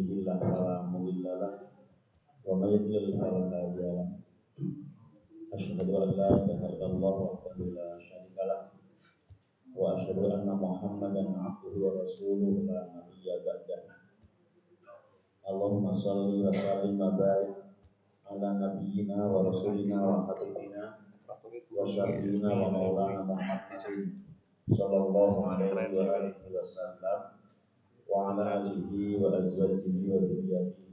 يهده الله فلا مضل له ومن يضلل فلا هادي له أشهد أن لا إله إلا الله وحده لا شريك له وأشهد أن محمدا عبده ورسوله لا نبي بعده اللهم صل وسلم وبارك على نبينا ورسولنا وحبيبنا وشفينا ومولانا محمد صلى الله عليه وآله وسلم وعلى آله وأزواجه وذريته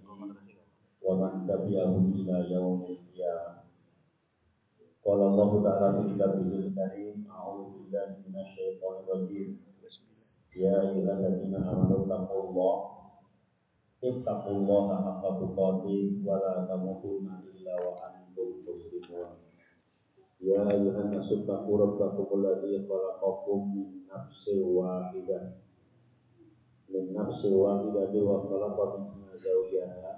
ومن تبعهم إلى يوم القيامة. قال الله تعالى في كتابه الكريم أعوذ بالله من الشيطان الرجيم يا أيها الذين آمنوا اتقوا الله حق تقاته ولا تموتن إلا وأنتم مسلمون يا أيها الناس اتقوا ربكم الذي خلقكم من نفس واحدة وخلق منها زوجها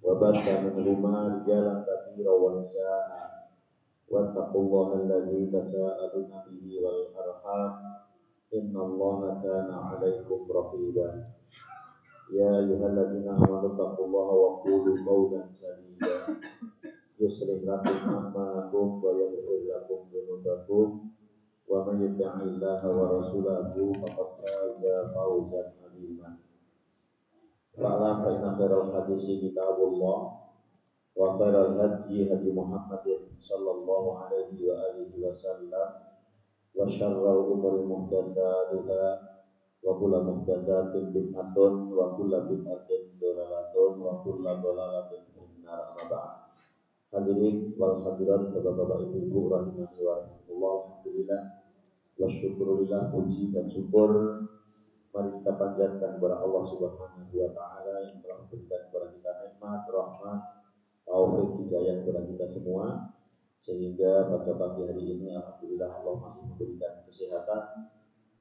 وبث منهما رجالا كثيرا ونساء واتقوا الله الذي تساءلون به والأرحام إن الله كان عليكم رقيبا يا أيها الذين آمنوا اتقوا الله وقولوا قولا سديدا يصلح لكم أعمالكم ويغفر لكم ذنوبكم ومن يطع الله ورسوله فقد فاز فوزا عظيما فاعلم فإن خير الحديث كتاب الله وخير الهدي هدي محمد صلى الله عليه وآله وسلم وشر الأمور محدثاتها وكل محدثات بدعة وكل بدعة ضلالة وكل ضلالة في النار. Amma ba'd. Hadirin wal hadirat, bapak-bapak, ibu-ibu rahimani wa rahmatullah. Alhamdulillah wa syukurillah, puji dan syukur mari kita panjatkan kepada Allah Subhanahu wa taala yang telah memberikan kepada kita nikmat, rahmat, taufik, hidayah kepada kita semua, sehingga pada pagi hari ini alhamdulillah Allah masih memberikan kesehatan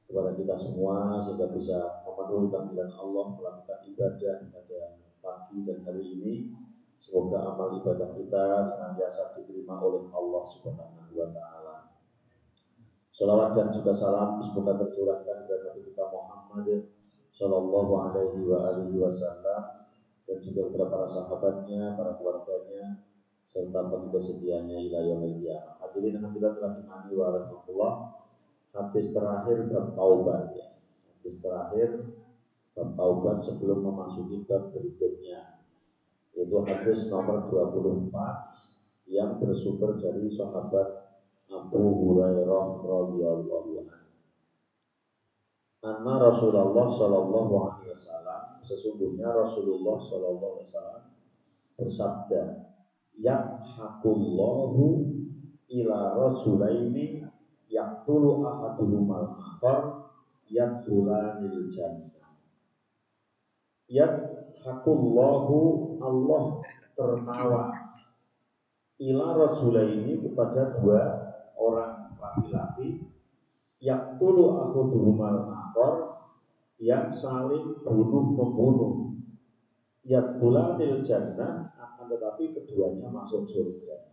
kepada kita semua sehingga bisa memenuhi panggilan Allah melakukan ibadah pada pagi dan hari ini. Semoga amal ibadah kita senantiasa diterima oleh Allah Subhanahu wa taala. Salawat dan juga salam semoga tercurahkan kepada Nabi kita Muhammad sallallahu alaihi wa alihi wasallam dan juga kepada para sahabatnya, para keluarganya serta pengikut setianya ila yaumil qiyamah. Hadirin yang kita telah imani wa rahmatullah. Hadis terakhir bab taubat ya. Hadis terakhir bab taubat sebelum memasuki bab berikutnya, yaitu hadis nomor 24 yang bersumber dari sahabat Abu Hurairah radhiyallahu anhu. Anna Rasulullah sallallahu alaihi wasallam, sesungguhnya Rasulullah sallallahu alaihi wasallam bersabda, yaqhakullahu ila rajulaini yaqtulu ahaduhumal akhar yadkhulanil jannah. Yaqhakullahu, Allah tertawa, ila rajulaini kepada dua orang laki-laki, yaqtulu ahaduhumal akhar, yang saling bunuh-membunuh, yadkhulanil jannah, akan tetapi keduanya masuk surga.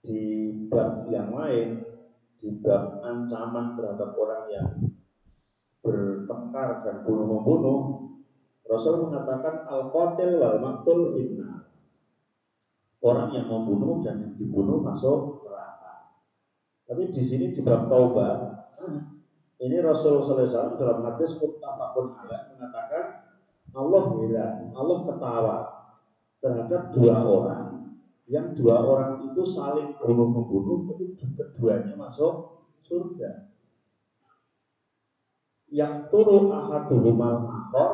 Di bab yang lain, di bab ancaman terhadap orang yang bertengkar dan bunuh-membunuh, Rasul mengatakan al-qatil wal maqtul finnar. Orang yang membunuh dan yang dibunuh masuk neraka. Tapi di sini di bab taubat, ini Rasul sallallahu alaihi wasallam dalam hadis muttafaqun alaih mengatakan Allah heran, Allah ketawa terhadap dua orang yang dua orang itu saling bunuh-membunuh, tapi keduanya masuk surga. Yang turu ahaduhumal akhar,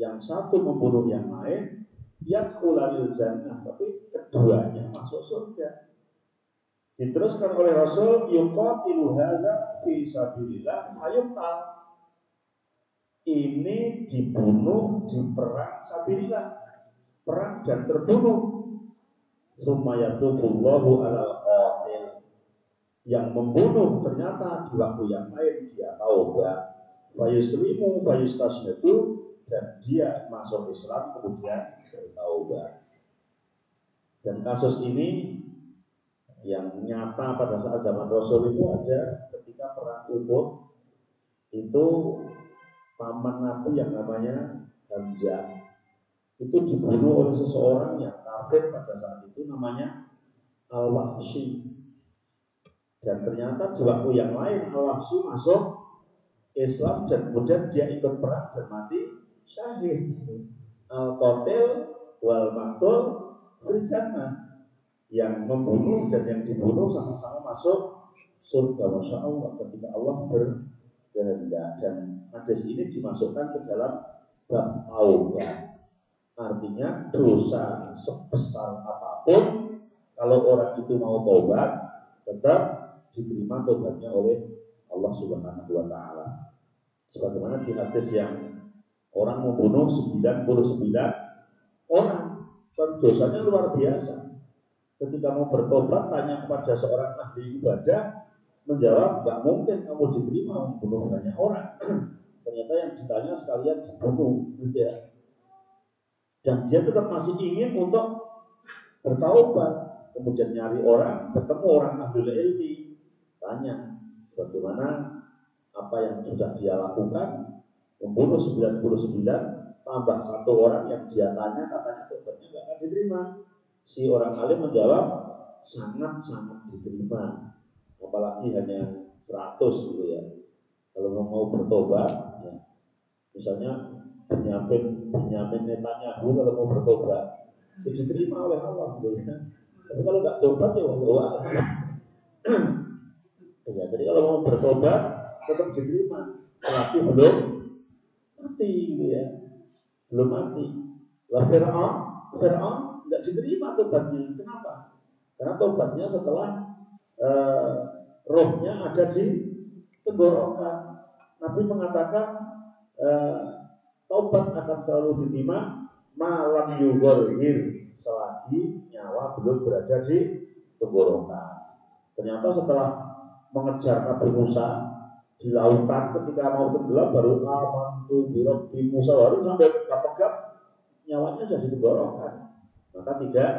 yang satu membunuh yang lain, yadkhulanil jannah, tapi keduanya masuk surga. Diteruskan oleh Rasul, yuqatilu hadza fi sabilillah fayuqtal. Ini dibunuh di perang sabilillah, perang dan terbunuh. Summa yatubullahu alal qatil, yang membunuh ternyata di waktu yang lain dia taubat, fayuslimu fayustasnatu, dan dia masuk Islam kemudian bertaubat. Dan kasus ini yang nyata pada saat zaman Rasul itu ada ketika perang Uhud. Itu paman Nabi yang namanya Hamzah itu dibunuh oleh seseorang yang kafir pada saat itu namanya Al-Wahsy. Dan ternyata di waktu yang lain Al-Wahsy masuk Islam dan kemudian dia ikut perang dan mati syahid. Al-Qatil wal Maqtul fil Jannah. Yang membunuh dan yang dibunuh sama-sama masuk surga. Masya Allah ketika Allah berkehendak. Dan hadis ini dimasukkan ke dalam bab taubat. Artinya dosa sebesar apapun, kalau orang itu mau tobat, tetap diterima tobatnya oleh Allah Subhanahu wa Ta'ala. Sebagaimana di hadis yang orang membunuh 99 orang, dan dosanya luar biasa. Ketika mau bertobat, tanya kepada seorang ahli ibadah, menjawab, "Gak mungkin kamu diterima membunuh banyak orang." Ternyata yang ditanya sekalian dibunuh, ya. Dan dia tetap masih ingin untuk bertaubat. Kemudian nyari orang, ketemu orang ahli ilmi, tanya bagaimana apa yang sudah dia lakukan, membunuh 99 tambah satu orang yang dia tanya katanya tobatnya nggak akan diterima. Si orang alim menjawab sangat-sangat diterima, apalagi hanya 100 gitu ya. Kalau mau bertobat, ya, misalnya Benyamin Netanyahu kalau mau bertobat, diterima oleh Allah, gitu ya. Tapi kalau nggak tobat ya Allah. Ya, jadi kalau mau bertobat tetap diterima, tapi belum mati, gitu ya, belum mati. Lah Fir'aun nggak diterima tobatnya. Kenapa? Karena tobatnya setelah rohnya ada di tenggorokan. Nabi mengatakan taubat akan selalu diterima malam yugorhir, selagi nyawa belum berada di tenggorokan. Ternyata setelah mengejar Nabi Musa di lautan ketika mau tenggelam baru amantu birabbi Musa, baru sampai pegang nyawanya sudah di tenggorokan, maka tidak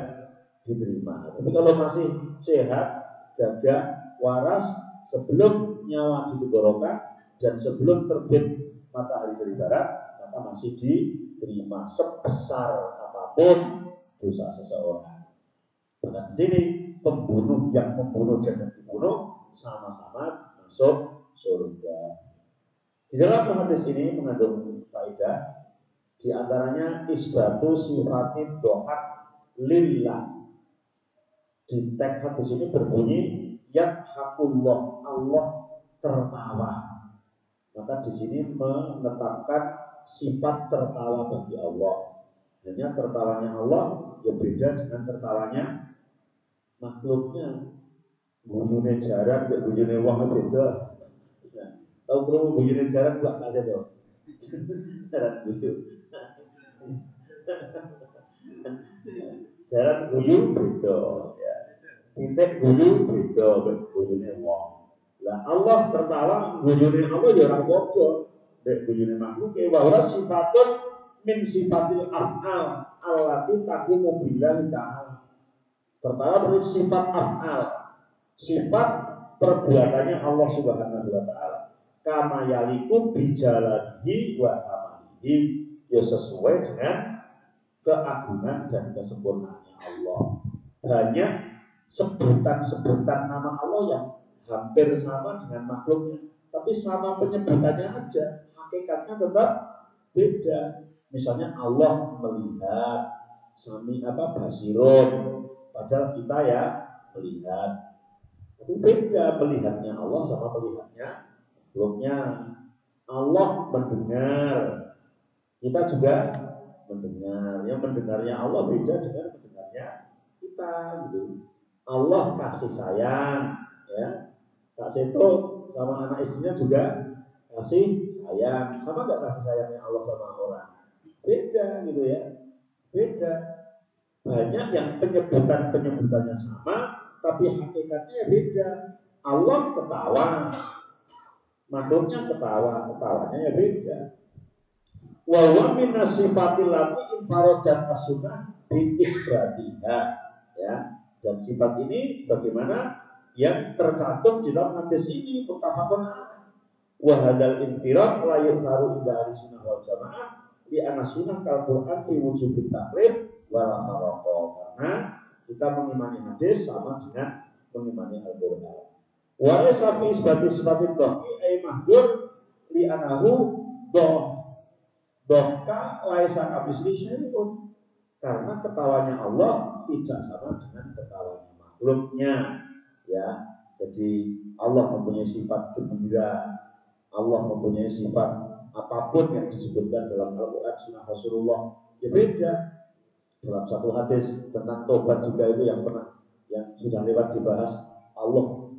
diterima. Tapi kalau masih sehat, gagah, waras, sebelum nyawa di tenggorokan dan sebelum terbit matahari dari barat, maka masih diterima sebesar apapun dosa seseorang. Maka di sini pembunuh yang membunuh dan yang dibunuh sama-sama masuk surga. Di dalam hadis ini mengandung faedah, di antaranya isbatu sifatid dohak lillah. Di teks hadis ini berbunyi yadhakullah, Allah tertawa. Maka di sini menetapkan sifat tertawa bagi Allah. Hanya tertawanya Allah yang beda dengan tertawanya makhluknya. Guyune jaran, guyune wong beda. Tahu kalau guyune jaran gak ada dong. Jaran guyu. Jaran guyu beda. Titik guyu beda, guyune wong. Lah Allah tertawa, guyune Allah ya ora padha. Nek guyune makhluk wa huwa sifatun min sifatil af'al allati taqumu billahi ta'ala. Tertawa berarti sifat af'al, sifat perbuatannya Allah Subhanahu wa Ta'ala. Kama yaliku bijalanihi wa amalihi, ya sesuai dengan keagungan dan kesempurnaannya Allah. Banyak sebutan-sebutan nama Allah yang hampir sama dengan makhluknya, tapi sama penyebutannya aja, hakikatnya tetap beda. Misalnya Allah melihat, sami basirun, padahal kita ya melihat. Tapi beda melihatnya Allah sama melihatnya makhluknya. Allah mendengar, kita juga mendengar. Yang mendengarnya Allah beda dengan mendengarnya kita, gitu. Allah kasih sayang, ya. Kak Seto sama anak istrinya juga kasih sayang. Sama nggak kasih sayangnya Allah sama orang? Beda, gitu ya. Beda. Banyak yang penyebutannya sama, tapi hakikatnya beda. Allah ketawa, makhluknya ketawanya ya beda. Wa wa min sifatil lati infaradat as-sunnah bi isbatiha, ya. Dan sifat ini sebagaimana yang tercantum di dalam hadis ini muttafaqun alaih. Wa hadzal infirad la yuzharu inda ahli sunnah wal jamaah li anna sunnah kal Qur'an fi wujubit takrif wal faraqah. Karena kita mengimani hadis sama dengan mengimani Al-Qur'an. Wa laysa fi isbati sifatil dhahki ay mahdur li anahu dohka laisa kabisli syai'un. Karena ketawanya Allah tidak sama dengan ketawanya makhluknya, ya. Jadi Allah mempunyai sifat gembira, Allah mempunyai sifat apapun yang disebutkan dalam Al-Quran Sunnah Rasulullah, ya beda. Dalam satu hadis tentang tobat juga itu yang sudah lewat dibahas, Allah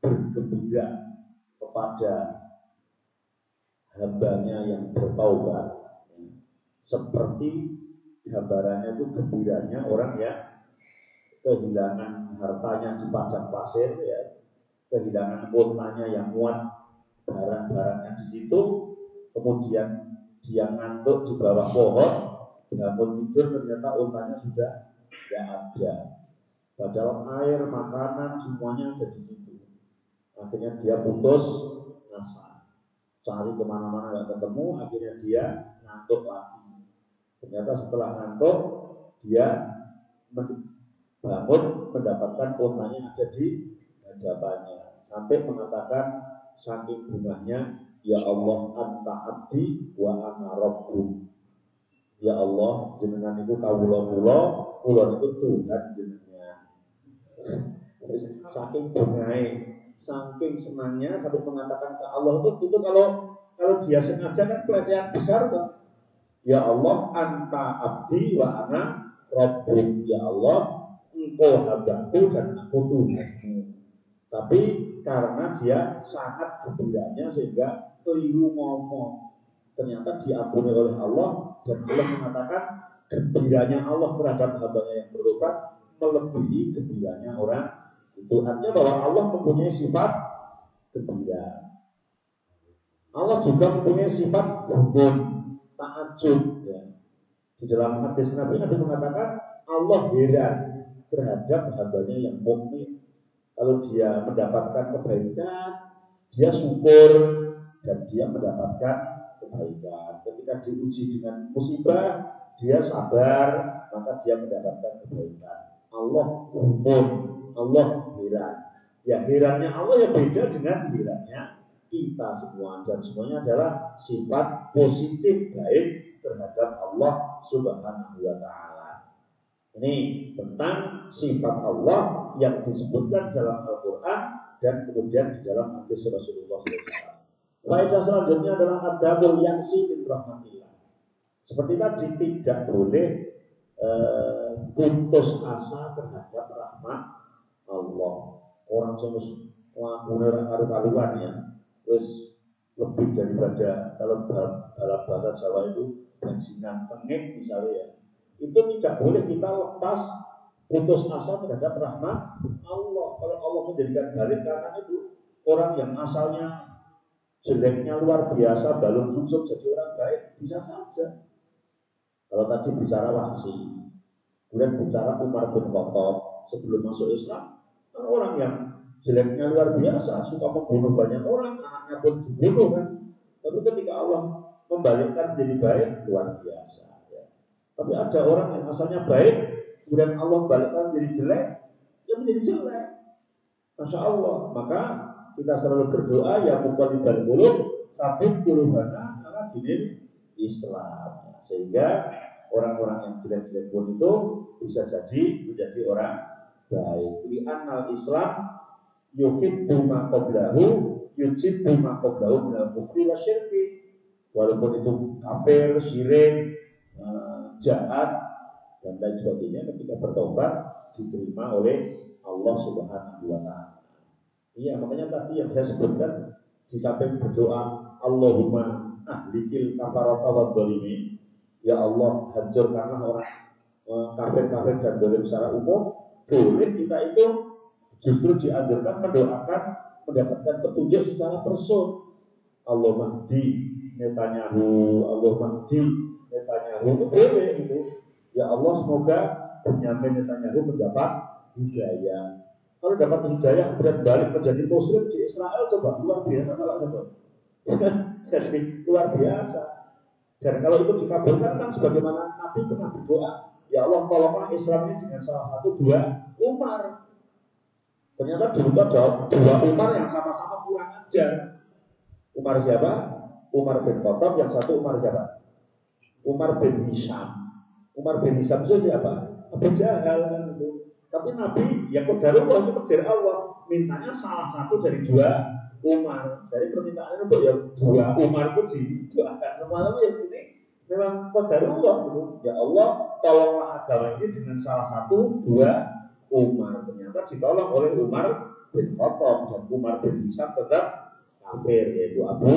bergembira kepada hambanya yang bertaubat, seperti gambarannya itu gembiranya orang yang kehilangan hartanya di padang pasir, ya, kehilangan untanya yang muat barang-barangnya di situ, kemudian dia ngantuk di bawah pohon, bangun tidur ternyata untanya sudah tidak ada, padahal air, makanan semuanya ada di situ. Akhirnya dia putus asa, cari kemana-mana nggak ketemu, akhirnya dia ngantuk lagi. Ternyata setelah ngantuk dia bangun mendapatkan untanya ada di hadapannya, sampai mengatakan saking bungahnya, ya Allah anta abdi wa ana rabbuk. Ya Allah, jenengan itu kawula kula itu Tuhan jenengan. Saking bungahnya, saking senangnya sampai mengatakan ke Allah itu kalau dia sengaja kan pelecehan besar kan. Ya Allah anta abdi wa ana rabbuk. Ya Allah, engkau hambaku dan aku Tuhanmu. Tapi karena dia sangat gembiranya sehingga keliru ngomong, ternyata diampuni oleh Allah, dan Allah mengatakan gembiranya Allah terhadap hambanya yang bertobat melebihi gembiranya orang itu. Artinya bahwa Allah mempunyai sifat gembira. Allah juga mempunyai sifat gumun, ta'ajub, ya. Di dalam hadis Nabi mengatakan Allah heran terhadap hambanya yang mukmin. Kalau dia mendapatkan kebaikan, dia syukur dan dia mendapatkan kebaikan. Ketika diuji dengan musibah, dia sabar, maka dia mendapatkan kebaikan. Allah gumun, Allah heran. Ya, herannya Allah ya beda dengan herannya kita semua, dan semuanya adalah sifat positif baik terhadap Allah Subhanahu wa Ta'ala. Ini tentang sifat Allah yang disebutkan dalam Al-Quran dan kemudian di dalam hadis Rasulullah SAW. Faedah selanjutnya adalah adabul ya'si min rahmatillah. Seperti tadi, tidak boleh putus asa terhadap rahmat Allah. Orang yang melakukan karu-karuan ya, terus lebih daripada kalau dalam bahasa Jawa itu bensinan tengik misalnya ya, itu tidak boleh kita lepas putus asa terhadap rahmat Allah. Kalau Allah menjadikan balik kanan itu, orang yang asalnya jeleknya luar biasa balung susuk jadi orang baik bisa saja. Kalau tadi bicara Wahsy, kemudian bicara Umar bin Khattab sebelum masuk Islam, orang yang jeleknya luar biasa, suka membunuh banyak orang, anaknya pun dibunuh kan. Tapi ketika Allah membalikkan menjadi baik, luar biasa. Ya. Tapi ada orang yang asalnya baik, kemudian Allah membalikkan menjadi jelek, ya menjadi jelek. Masya Allah. Maka kita selalu berdoa, ya muqallibal qulub, tsabbit qulubana ala dinil Islam. Sehingga orang-orang yang jelek-jelek pun itu bisa jadi menjadi orang baik. Li'annal Islam yuhibbu ma qablahu yujibbu ma qablahu minal kufri wa syirki. Walaupun itu kafir, syirik, jahat dan lain sebagainya, ketika bertobat diterima oleh Allah Subhanahu wa Ta'ala. Iya, makanya tadi yang saya sebutkan di samping berdoa Allahumma ahlikil kafarata wa dzalimin, ya Allah hancurkanlah orang kafir-kafir dan zalim secara umum, boleh kita itu justru dianjurkan mendoakan mendapatkan petunjuk secara person. Allah mahdi Netanyahu, Allah mahdi Netanyahu, itu boleh itu. Ya Allah, semoga Benyamin Netanyahu mendapat hidayah. Kalau dapat hidayah kemudian balik menjadi muslim di Israel, coba luar biasa kalau coba. Jadi luar biasa. Dan kalau itu dikabulkan kan sebagaimana Nabi pernah berdoa, ya Allah tolonglah Islam ini dengan salah satu dua Umar. Ternyata dulu ada dua Umar yang sama-sama kurang ajar. Umar siapa? Umar bin Khattab, yang satu Umar siapa? Umar bin Hisham. Umar bin Hisham itu siapa? Abu Jahal kan itu. Tapi Nabi ya qadarullah itu takdir Allah, mintanya salah satu dari dua Umar. Jadi permintaannya untuk yang dua Umar itu didoakan semalam ya sini memang qadarullah gitu. Ya Allah, tolonglah agama ini dengan salah satu dua Umar. Ternyata ditolong oleh Umar bin Khattab, dan Umar bin Hisham tetap kafir, yaitu Abu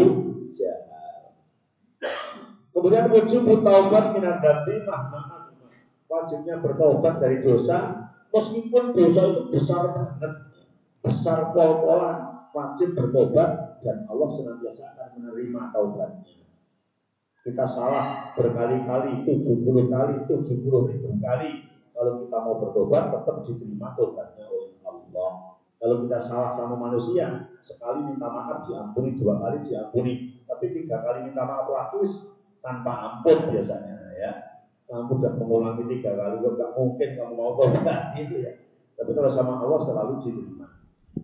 Jahal. Kemudian wujud taubat minad dzambi mahma, wajibnya bertobat dari dosa meskipun dosa itu besar banget, besar pol-polan, wajib bertobat dan Allah senantiasa akan menerima taubatnya. Kita salah berkali-kali, 70 kali, 70.000 kali, kalau kita mau bertobat tetap diterima tobatnya oleh Allah. Kalau kita salah sama manusia, sekali minta maaf diampuni, dua kali diampuni, tapi tiga kali minta maaf lagi tanpa ampun biasanya ya. Kamu sudah mengulangi tiga kali, nggak mungkin kamu mau tobat gitu ya. Tapi kalau sama Allah selalu diterima.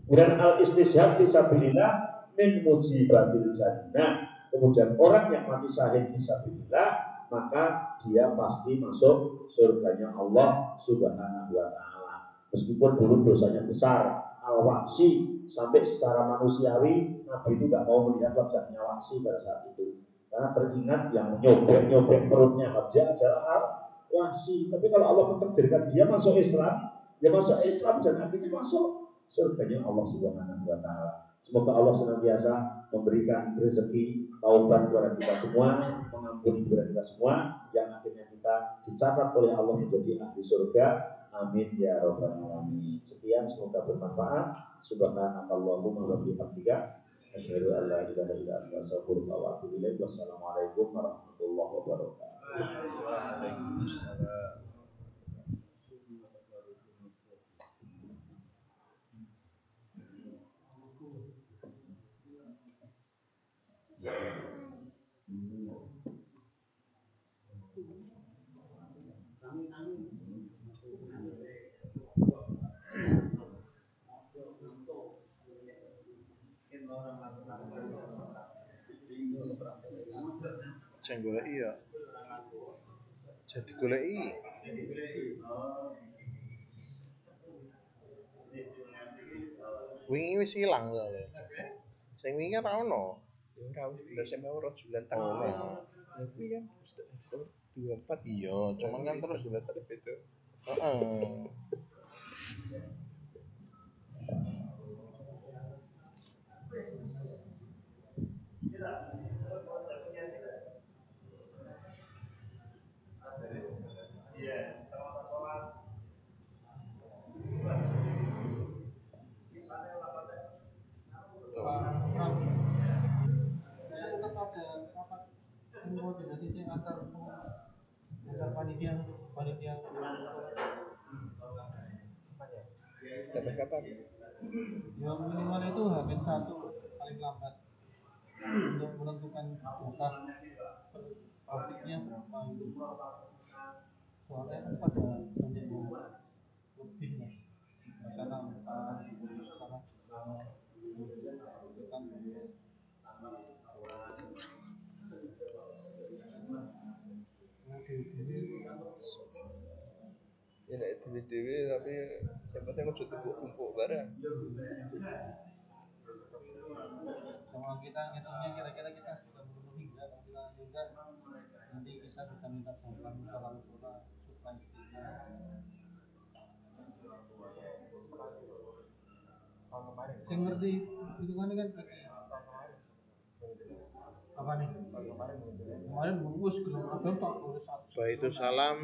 Kemudian al-istishhad fisabilillah min mujibatil jannah. Kemudian orang yang mati syahid fisabilillah, maka dia pasti masuk surganya Allah Subhanahu wa taala. Meskipun dulu dosanya besar, al-wahsi, sampai secara manusiawi Nabi itu tidak mau melihat wajahnya wahsi pada saat itu. Karena teringat yang nyobek perutnya Hamzah adalah al-wahsi. Tapi kalau Allah mentakdirkan dia masuk Islam, ya masuk Islam dan akhirnya masuk surganya Allah Subhanahu wa taala. Semoga Allah senantiasa memberikan rezeki taubat kepada kita semua, mengampuni kepada kita semua, yang akhirnya kita dicatat oleh Allah menjadi ahli surga. Amin ya rabbal alamin. Sekian, semoga bermanfaat. Subhanakallahumma wa bihamdika asyhadu an la ilaha illa anta astaghfiruka wa atubu ilaik. Wassalamualaikum warahmatullahi wabarakatuh. Waalaikumsalam. Ceng golek iya. Jadi goleki. Wingi wis ilang soalnya. Sing wingi kan ra ono. Ya ora wis bener sampe ora jualan tanggal. Tapi kan 24 Iya, cuman kan terus jualan tadi beda. heeh. Koordinasi antar panitia Dapat kapan? yang minimal itu H-1 paling lambat untuk menentukan jatah profitnya berapa itu. Soalnya kan pada banyak yang lebih ya di sana Ya nek dewe-dewe tapi sempatnya ojo tumpuk-tumpuk barang. sama kita ngitungnya kira-kira kita bisa memenuhi enggak. Kalau kita enggak, nanti kita bisa minta bantuan musola supaya kita saya ngerti itu kan apa nih kemarin bungkus gelem agam tak boleh satu. Baitu salam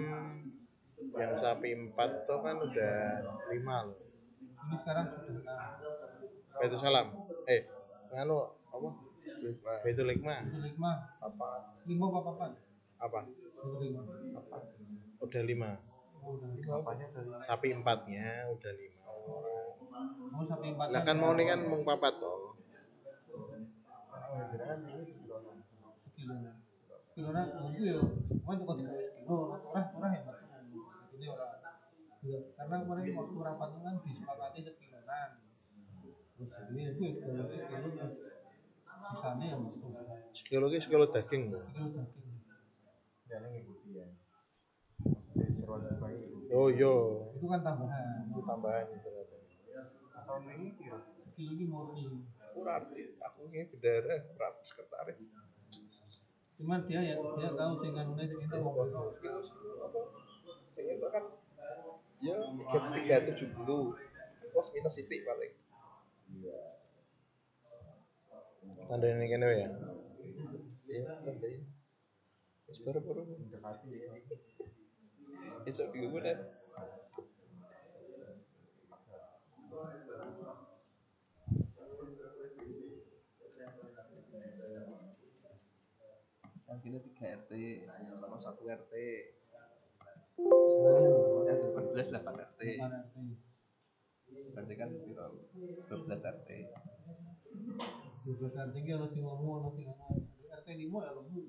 yang sapi 4 tuh kan udah 5 loh. Ini sekarang sudah Baitu salam. Nganu apa? Baitul hikmah. lima Apa? Apa? lima Udah 5. apanya dari Sapi 4-nya udah 5 orang. mau sampai 4 Lah kan mau nih kan mung 4 toh. jenengan ini sekilonan. sekilonan. Sekilonan itu ya, kan tuh kalau sekilo, orang ya mas. Ini orang. Ya, karena kemarin waktu rapat itu kan disepakati sekilonan. Terus ini itu ya kalau sekilo terus sisanya yang itu. Sekilo ki sekilo daging lho. Sekilo daging. Jangan ngikuti ya. Maksudnya seruan sebagai ngikuti. Oh iya. Itu kan tambahan. Itu tambahan berarti. Atau ini kira. Sekilo ini murni. Kurarti, aku ini bendara, rapi sekretaris. Cuman dia tahu sing kanune sing itu ngomong. Sing itu kan ya 370 plus minus sithik paling. Ada ini kene ya. Iya, nambahin. Wis baru-baru Dekati ya. besok minggu kan. Kan kita 3 RT sama 1 RT. RT 14 8 RT. Berarti kan piro 12 RT. 12 RT ki ono sing ngomong, ono sing ngomong. RT 5 ya lemu.